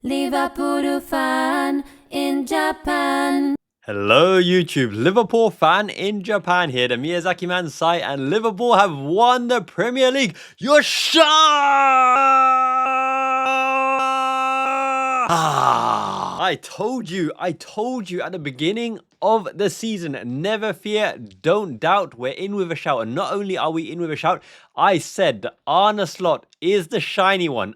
Liverpool Fan in Japan. Hello YouTube, Liverpool Fan in Japan here, the Miyazaki Man site, and Liverpool have won the Premier League. You're shocked! I told you at the beginning of the season, never fear, don't doubt, we're in with a shout. And not only are we in with a shout, I said that Arne Slot is the shiny one,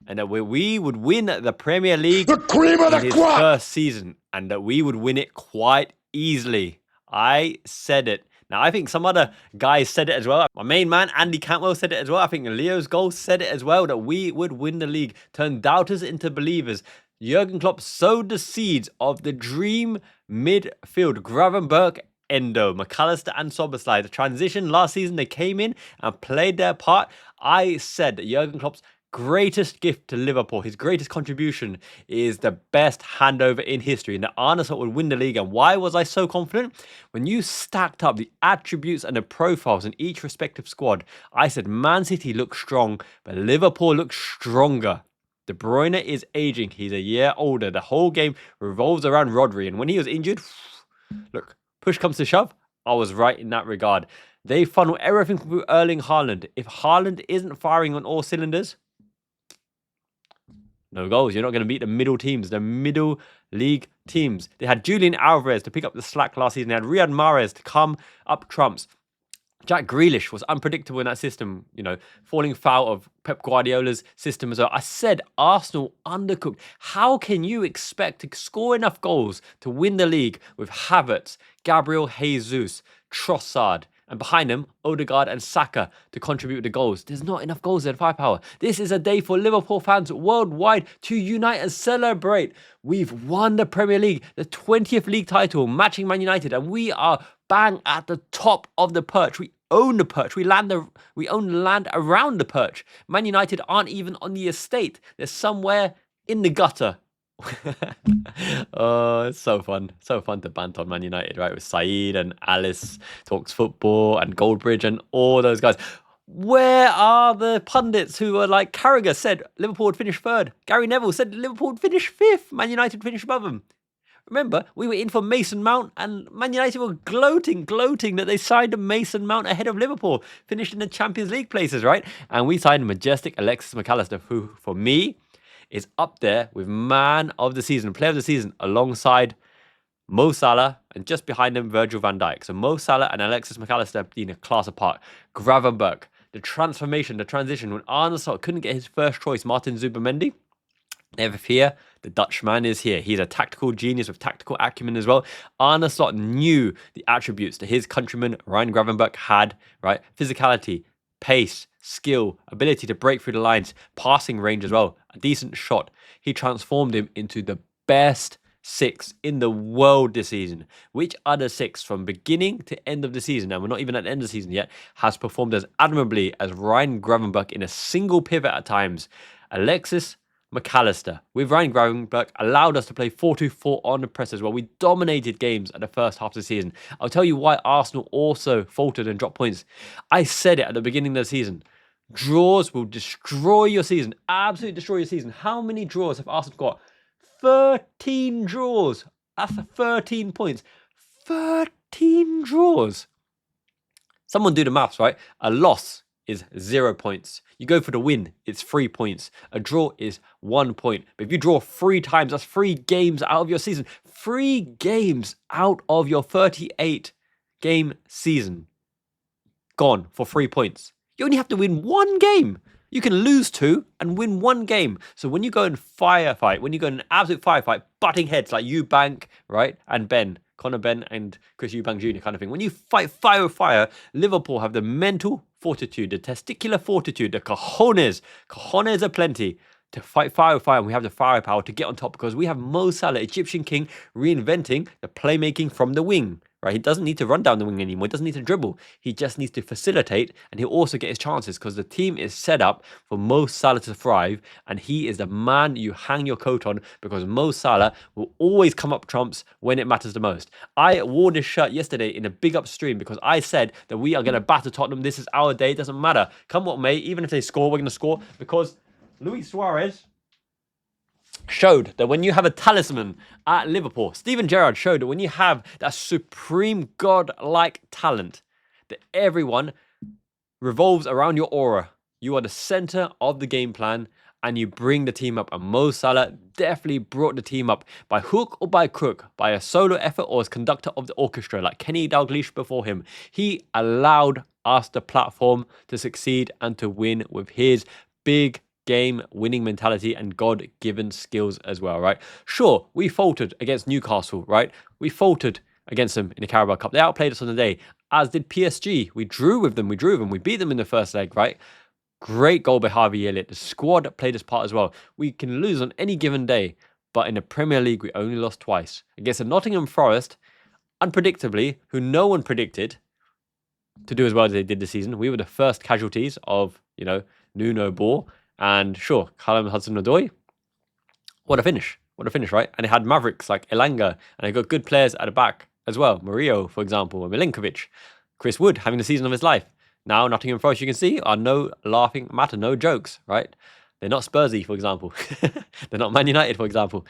and that we would win the Premier League, the cream of the crop, in his first season, and that we would win it quite easily. I said it. Now, I think some other guys said it as well. My main man, Andy Cantwell, said it as well. I think Leo's goal said it as well, that we would win the league, turn doubters into believers. Jurgen Klopp sowed the seeds of the dream midfield. Gravenberch, Endo, Mac Allister and Szoboszlai. The transition last season, they came in and played their part. I said that Jurgen Klopp's greatest gift to Liverpool, his greatest contribution, is the best handover in history, and that Arne Slot would win the league. And why was I so confident? When you stacked up the attributes and the profiles in each respective squad, I said Man City looks strong, but Liverpool looks stronger. De Bruyne is aging. He's a year older. The whole game revolves around Rodri, and when he was injured, look, push comes to shove, I was right in that regard. They funnel everything through Erling Haaland. If Haaland isn't firing on all cylinders, no goals. You're not going to beat the middle teams, the middle league teams. They had Julian Alvarez to pick up the slack last season. They had Riyad Mahrez to come up trumps. Jack Grealish was unpredictable in that system, falling foul of Pep Guardiola's system as well. I said Arsenal undercooked. How can you expect to score enough goals to win the league with Havertz, Gabriel Jesus, Trossard, and behind them, Odegaard and Saka to contribute to goals? There's not enough goals there, firepower. This is a day for Liverpool fans worldwide to unite and celebrate. We've won the Premier League, the 20th league title, matching Man United, and we are bang at the top of the perch. We own the perch. We own the land around the perch. Man United aren't even on the estate. They're somewhere in the gutter. Oh, it's so fun to banter on Man United, right? With Saeed and Alice Talks Football and Goldbridge and all those guys. Where are the pundits who were like, Carragher said Liverpool would finish third, Gary Neville said Liverpool would finish fifth, Man United would finish above them? Remember, we were in for Mason Mount, and Man United were gloating that they signed a Mason Mount ahead of Liverpool, finished in the Champions League places, right? And we signed majestic Alexis Mac Allister, who, for me, is up there with man of the season, player of the season, alongside Mo Salah, and just behind them, Virgil Van Dijk. So Mo Salah and Alexis Mac Allister being a class apart. Gravenberch, the transformation, the transition, when Arne Slot couldn't get his first choice, Martin Zubimendi, never fear, the Dutchman is here. He's a tactical genius with tactical acumen as well. Arne Slot knew the attributes that his countryman Ryan Gravenberch had, right? Physicality, pace, skill, ability to break through the lines, passing range as well, a decent shot. He transformed him into the best six in the world this season. Which other six from beginning to end of the season, and we're not even at the end of the season yet, has performed as admirably as Ryan Gravenberch in a single pivot at times? Alexis Mac Allister with Ryan Gravenberch allowed us to play 4-2-4 on the press as well. We dominated games at the first half of the season. I'll tell you why Arsenal also faltered and dropped points. I said it at the beginning of the season. Draws will destroy your season. Absolutely destroy your season. How many draws have Arsenal got? 13 draws. That's 13 points. 13 draws. Someone do the maths, right? A loss is 0 points. You go for the win, it's 3 points. A draw is 1 point. But if you draw 3 times, that's 3 games out of your season. 3 games out of your 38 game season. Gone for 3 points. You only have to win 1 game. You can lose 2 and win 1 game. So when you go in firefight, when you go in an absolute firefight, butting heads like Eubank, right, and Ben, Connor Ben and Chris Eubank Jr. kind of thing. When you fight fire with fire, Liverpool have the mental fortitude, the testicular fortitude, the cojones aplenty to fight fire with fire, and we have the firepower to get on top because we have Mo Salah, Egyptian king, reinventing the playmaking from the wing. Right, he doesn't need to run down the wing anymore. He doesn't need to dribble. He just needs to facilitate, and he'll also get his chances because the team is set up for Mo Salah to thrive, and he is the man you hang your coat on because Mo Salah will always come up trumps when it matters the most. I wore this shirt yesterday in a big up stream because I said that we are going to batter Tottenham. This is our day. It doesn't matter. Come what may, even if they score, we're going to score because Luis Suarez showed that when you have a talisman at Liverpool, Steven Gerrard showed that when you have that supreme god-like talent, that everyone revolves around your aura. You are the center of the game plan and you bring the team up. And Mo Salah definitely brought the team up by hook or by crook, by a solo effort or as conductor of the orchestra, like Kenny Dalglish before him. He allowed us the platform to succeed and to win with his big game winning mentality and God-given skills as well, right? Sure, we faltered against Newcastle, right? We faltered against them in the Carabao Cup. They outplayed us on the day, as did PSG. We drew with them. We beat them in the first leg, right? Great goal by Harvey Elliott. The squad played its part as well. We can lose on any given day, but in the Premier League, we only lost twice. Against a Nottingham Forest, unpredictably, who no one predicted to do as well as they did this season. We were the first casualties of, Nuno Ball. And sure, Callum Hudson-Odoi. What a finish, right? And it had mavericks like Elanga, and they got good players at the back as well. Murillo, for example, and Milinkovic. Chris Wood having the season of his life. Now, Nottingham Forest, you can see, are no laughing matter, no jokes, right? They're not Spursy, for example. They're not Man United, for example.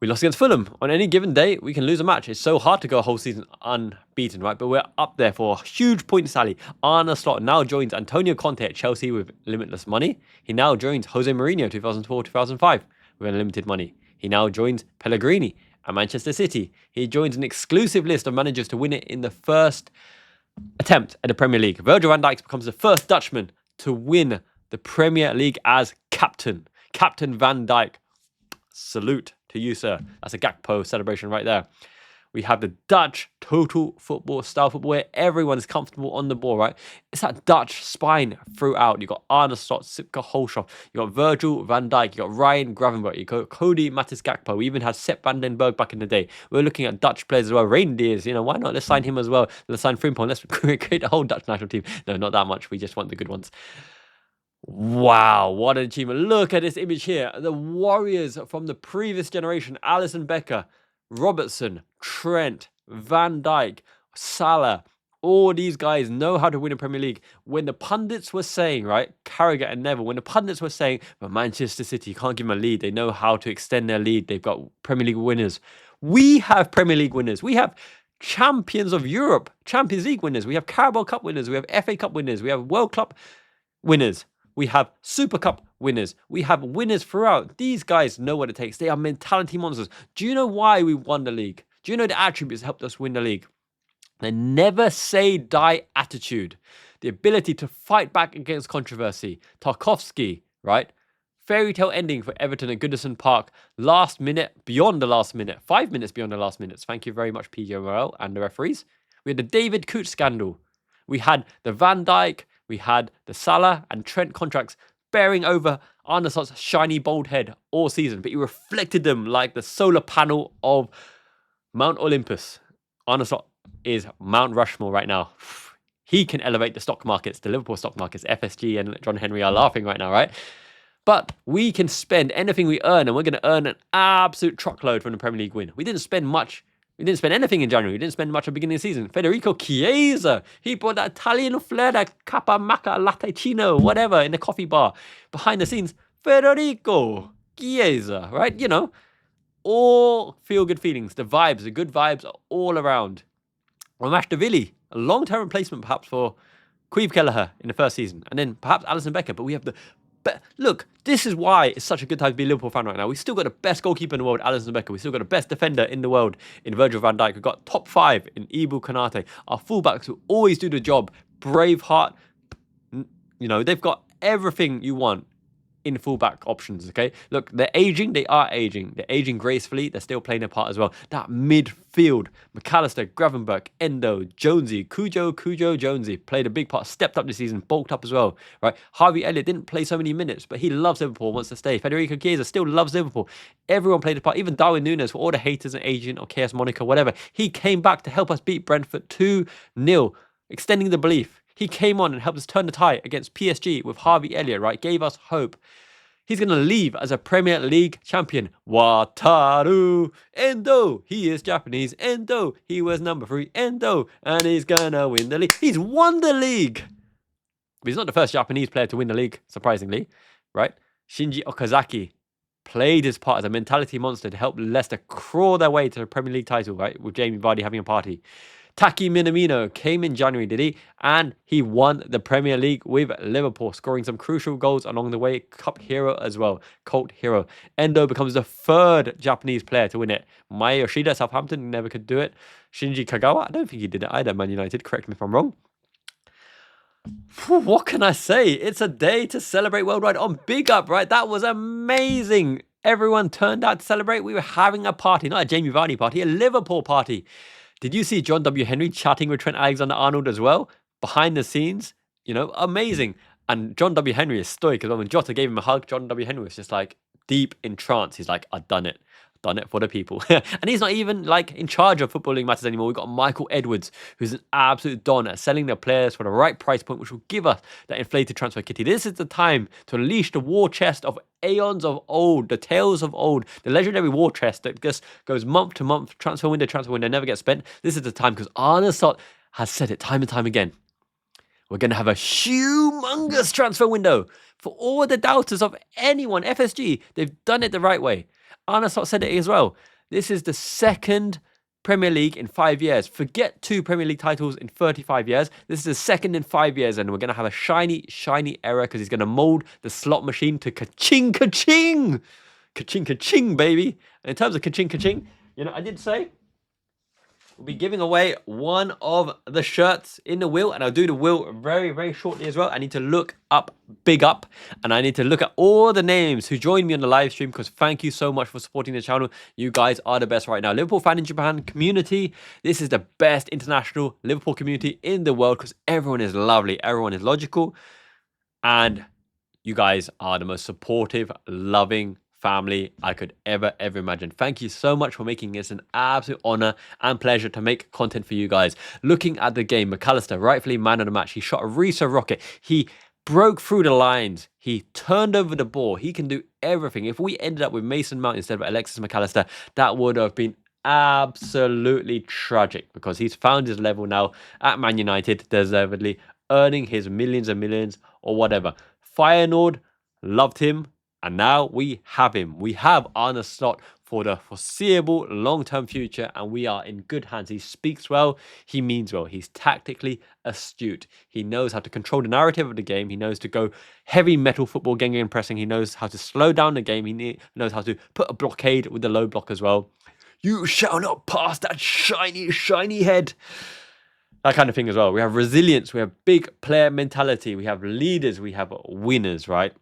We lost against Fulham. On any given day, we can lose a match. It's so hard to go a whole season unbeaten, right? But we're up there for a huge point tally. Arne Slot now joins Antonio Conte at Chelsea with limitless money. He now joins Jose Mourinho 2004-2005 with unlimited money. He now joins Pellegrini at Manchester City. He joins an exclusive list of managers to win it in the first attempt at the Premier League. Virgil Van Dijk becomes the first Dutchman to win the Premier League as captain. Captain Van Dijk. Salute to you, sir. That's a Gakpo celebration right there. We have the Dutch total football style football where everyone's comfortable on the ball, right? It's that Dutch spine throughout. You've got Arne Slot, Sipka Holshoff, you've got Virgil van Dijk, you've got Ryan Gravenberch, you've got Cody Gakpo. We even had Sepp van den Berg back in the day. We're looking at Dutch players as well. Luis Diaz, why not? Let's sign him as well. Let's sign Frimpong. Let's create a whole Dutch national team. No, not that much. We just want the good ones. Wow, what an achievement. Look at this image here. The Warriors from the previous generation, Alisson Becker, Robertson, Trent, Van Dijk, Salah, all these guys know how to win a Premier League. When the pundits were saying, right, Carragher and Neville, when the pundits were saying, but Manchester City can't give them a lead, they know how to extend their lead, they've got Premier League winners. We have Premier League winners. We have champions of Europe, Champions League winners. We have Carabao Cup winners. We have FA Cup winners. We have World Cup winners. We have Super Cup winners. We have winners throughout. These guys know what it takes. They are mentality monsters. Do you know why we won the league? Do you know the attributes that helped us win the league? The never say die attitude. The ability to fight back against controversy. Tarkowski, right? Fairy tale ending for Everton at Goodison Park. Last minute, beyond the last minute. 5 minutes beyond the last minutes. Thank you very much, PGMOL and the referees. We had the David Cooch scandal. We had the Van Dijk. We had the Salah and Trent contracts bearing over Arne Slot's shiny bald head all season, but he reflected them like the solar panel of Mount Olympus. Arne Slot is Mount Rushmore right now. He can elevate the stock markets, the Liverpool stock markets. FSG and John Henry are laughing right now, right? But we can spend anything we earn, and we're going to earn an absolute truckload from the Premier League win. We didn't spend much. We didn't spend anything in January. We didn't spend much at the beginning of the season. Federico Chiesa, he brought that Italian flair, that Kappa Macca Latticino, whatever, in the coffee bar. Behind the scenes, Federico Chiesa, right? All feel-good feelings. The vibes, the good vibes are all around. Ramesh Davili, a long-term replacement perhaps for Queeve Kelleher in the first season. And then perhaps Alisson Becker. But we have look, this is why it's such a good time to be a Liverpool fan right now. We've still got the best goalkeeper in the world, Alisson Becker. We've still got the best defender in the world in Virgil van Dijk. We've got top 5 in Ibu Konate. Our fullbacks who always do the job. Braveheart. They've got everything you want in fullback options, okay? Look, they're aging. They are aging. They're aging gracefully. They're still playing their part as well. That midfield, Mac Allister, Gravenberch, Endo, Jonesy, Cujo, Jonesy played a big part, stepped up this season, bulked up as well, right? Harvey Elliott didn't play so many minutes, but he loves Liverpool, wants to stay. Federico Chiesa still loves Liverpool. Everyone played a part, even Darwin Núñez, for all the haters and agent or Chaos Monica, whatever. He came back to help us beat Brentford 2-0, extending the belief. He came on and helped us turn the tie against PSG with Harvey Elliott, right? Gave us hope. He's going to leave as a Premier League champion. Wataru Endo. He is Japanese. Endo. He was number 3. Endo. And he's going to win the league. He's won the league. But he's not the first Japanese player to win the league, surprisingly, right? Shinji Okazaki played his part as a mentality monster to help Leicester crawl their way to the Premier League title, right? With Jamie Vardy having a party. Taki Minamino came in January, did he? And he won the Premier League with Liverpool, scoring some crucial goals along the way. Cup hero as well, cult hero. Endo becomes the 3rd Japanese player to win it. Mai Yoshida, Southampton, never could do it. Shinji Kagawa, I don't think he did it either, Man United, correct me if I'm wrong. What can I say? It's a day to celebrate worldwide on Big Up, right? That was amazing. Everyone turned out to celebrate. We were having a party, not a Jamie Vardy party, a Liverpool party. Did you see John W. Henry chatting with Trent Alexander-Arnold as well? Behind the scenes, amazing. And John W. Henry is stoic as well. When Jota gave him a hug, John W. Henry was just like deep in trance. He's like, I've done it. Done it for the people. And he's not even like in charge of footballing matters anymore. We've got Michael Edwards, who's an absolute don at selling their players for the right price point, which will give us that inflated transfer kitty. This is the time to unleash the war chest of aeons of old, the tales of old, the legendary war chest that just goes month to month, transfer window, never gets spent. This is the time because Arne Slot has said it time and time again. We're going to have a humongous transfer window for all the doubters of anyone. FSG, they've done it the right way. Arne Slot said it as well. This is the 2nd Premier League in 5 years. Forget 2 Premier League titles in 35 years. This is the 2nd in 5 years, and we're going to have a shiny, shiny era because he's going to mold the slot machine to ka-ching, ka-ching. Ka-ching, ka-ching, baby. And in terms of ka-ching, ka-ching, I did say we'll be giving away one of the shirts in the wheel, and I'll do the wheel very, very shortly as well. I need to look up Big Up, and I need to look at all the names who joined me on the live stream because thank you so much for supporting the channel. You guys are the best right now. Liverpool Fan in Japan community. This is the best international Liverpool community in the world because everyone is lovely, everyone is logical, and you guys are the most supportive, loving family I could ever imagine. Thank you so much for making this an absolute honor and pleasure to make content for you guys. Looking at the game, Mac Allister, rightfully man of the match. He shot a Risa rocket. He broke through the lines. He turned over the ball. He can do everything. If we ended up with Mason Mount instead of Alexis Mac Allister, that would have been absolutely tragic because he's found his level now at Man United, deservedly earning his millions and millions or whatever. Feyenoord loved him. And now we have him. We have Arne Slot for the foreseeable long-term future, and we are in good hands. He speaks well. He means well. He's tactically astute. He knows how to control the narrative of the game. He knows to go heavy metal football, gang and pressing. He knows how to slow down the game. He knows how to put a blockade with the low block as well. You shall not pass that shiny, shiny head. That kind of thing as well. We have resilience. We have big player mentality. We have leaders. We have winners, right?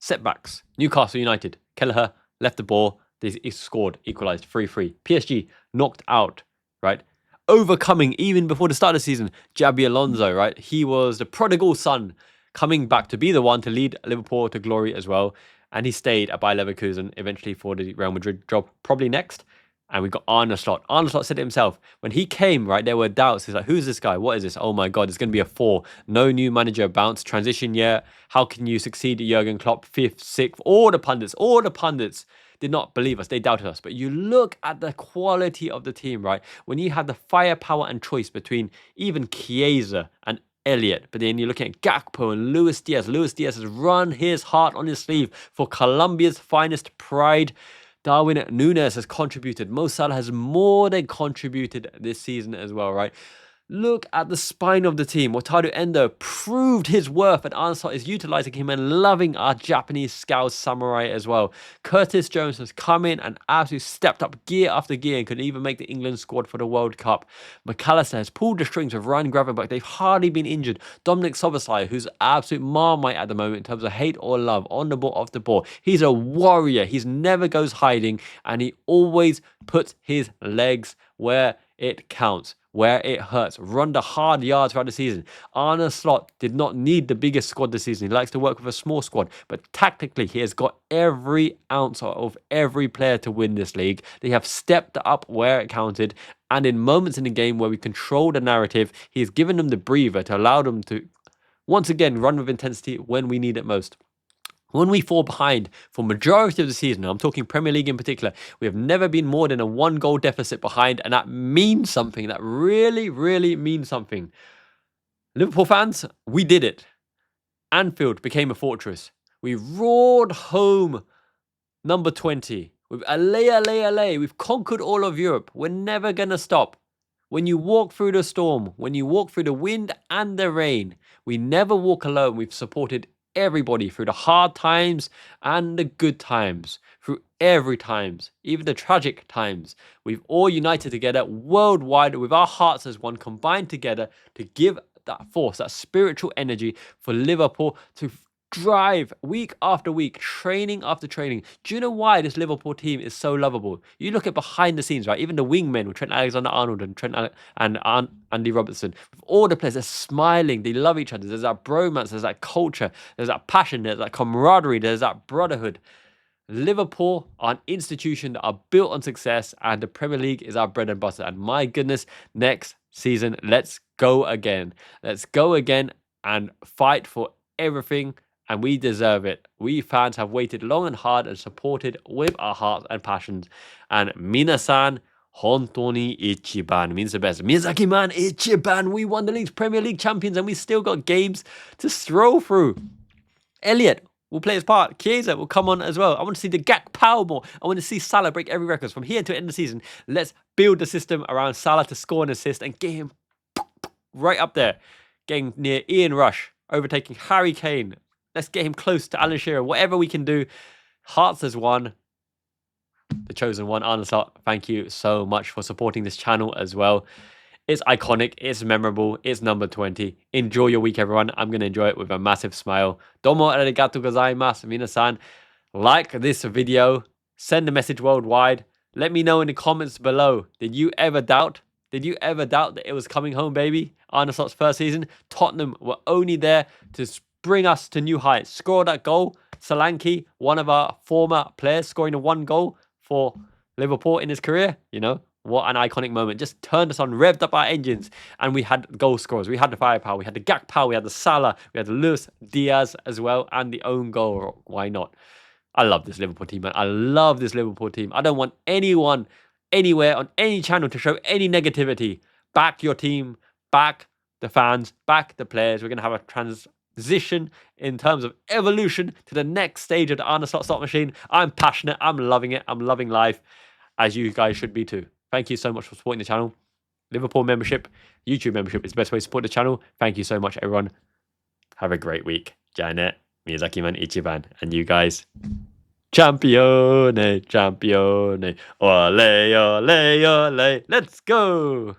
Setbacks. Newcastle United. Kelleher left the ball. He scored, equalised 3-3. PSG knocked out, right? Overcoming, even before the start of the season, Xabi Alonso, right? He was the prodigal son coming back to be the one to lead Liverpool to glory as well. And he stayed at Bayer Leverkusen eventually for the Real Madrid job, probably next. And we got Arne Slot. Arne Slot said it himself. When he came, right, there were doubts. He's like, who's this guy? What is this? Oh my God, it's going to be a 4. No new manager bounce. Transition year. How can you succeed at Jurgen Klopp? 5th, 6th. All the pundits did not believe us. They doubted us. But you look at the quality of the team, right? When you have the firepower and choice between even Chiesa and Elliott, but then you're looking at Gakpo and Luis Diaz. Luis Diaz has run his heart on his sleeve for Colombia's finest pride. Darwin Núñez has contributed. Mo Salah has more than contributed this season as well, right? Look at the spine of the team. Wataru Endo proved his worth, and Arne Slot is utilising him and loving our Japanese scout samurai as well. Curtis Jones has come in and absolutely stepped up gear after gear and could even make the England squad for the World Cup. Mac Allister has pulled the strings with Ryan Gravenberch. They've hardly been injured. Dominic Szoboszlai, who's absolute marmite at the moment in terms of hate or love, on the ball, off the ball. He's a warrior. He never goes hiding, and he always puts his legs where it counts, where it hurts. Run the hard yards throughout the season. Arne Slot did not need the biggest squad this season. He likes to work with a small squad, but tactically he has got every ounce of every player to win this league. They have stepped up where it counted, and in moments in the game where we control the narrative, he has given them the breather to allow them to once again run with intensity when we need it most. When we fall behind for majority of the season, I'm talking Premier League in particular, we have never been more than a 1-goal deficit behind, and that means something. That really, really means something. Liverpool fans, we did it. Anfield became a fortress. We roared home Number 20. With Ale. We've conquered all of Europe. We're never going to stop. When you walk through the storm, when you walk through the wind and the rain, we never walk alone. We've supported everybody through the hard times and the good times, through every times, even the tragic times. We've all united together worldwide with our hearts as one, combined together to give that force, that spiritual energy for Liverpool to drive week after week, training after training. Do you know why this Liverpool team is so lovable? You look at behind the scenes, right? Even the wingmen with Trent Alexander-Arnold and Andy Robertson, with all the players, they're smiling, they love each other. There's that bromance, there's that culture, there's that passion, there's that camaraderie, there's that brotherhood. Liverpool are an institution that are built on success, and the Premier League is our bread and butter. And my goodness, next season, let's go again. Let's go again and fight for everything, and we deserve it. We fans have waited long and hard and supported with our hearts and passions. And minasan, hontoni ichiban means the best. Miyazaki-man ichiban. We won the league's Premier League champions, and we still got games to stroll through. Elliot will play his part. Chiesa will come on as well. I want to see the Gakpo more. I want to see Salah break every record from here to the end of the season. Let's build the system around Salah to score an assist and get him right up there, getting near Ian Rush, overtaking Harry Kane. Let's get him close to Alan Shearer. Whatever we can do. Hearts has won. The chosen one, Arne Slot. Thank you so much for supporting this channel as well. It's iconic, it's memorable, it's number 20. Enjoy your week, everyone. I'm going to enjoy it with a massive smile. Domo arigatou gozaimasu, minasan. Like this video, send a message worldwide. Let me know in the comments below. Did you ever doubt? Did you ever doubt that it was coming home, baby? Arne Slot's first season. Tottenham were only there to bring us to new heights. Score that goal. Solanke, one of our former players, scoring the one goal for Liverpool in his career. You know, what an iconic moment. Just turned us on, revved up our engines, and we had goal scorers. We had the firepower. We had the Gakpo. We had the Salah. We had the Luis Diaz as well, and the own goal. Why not? I love this Liverpool team, man. I love this Liverpool team. I don't want anyone, anywhere, on any channel to show any negativity. Back your team. Back the fans. Back the players. We're going to have a transition in terms of evolution to the next stage of the Arne Slot machine. I'm passionate. I'm loving it. I'm loving life, as you guys should be too. Thank you so much for supporting the channel. Liverpool membership, YouTube membership is the best way to support the channel. Thank you so much, everyone. Have a great week. Janet, Miyazaki-man Ichiban, and you guys. Champione, champione. Ole, ole, ole. Let's go.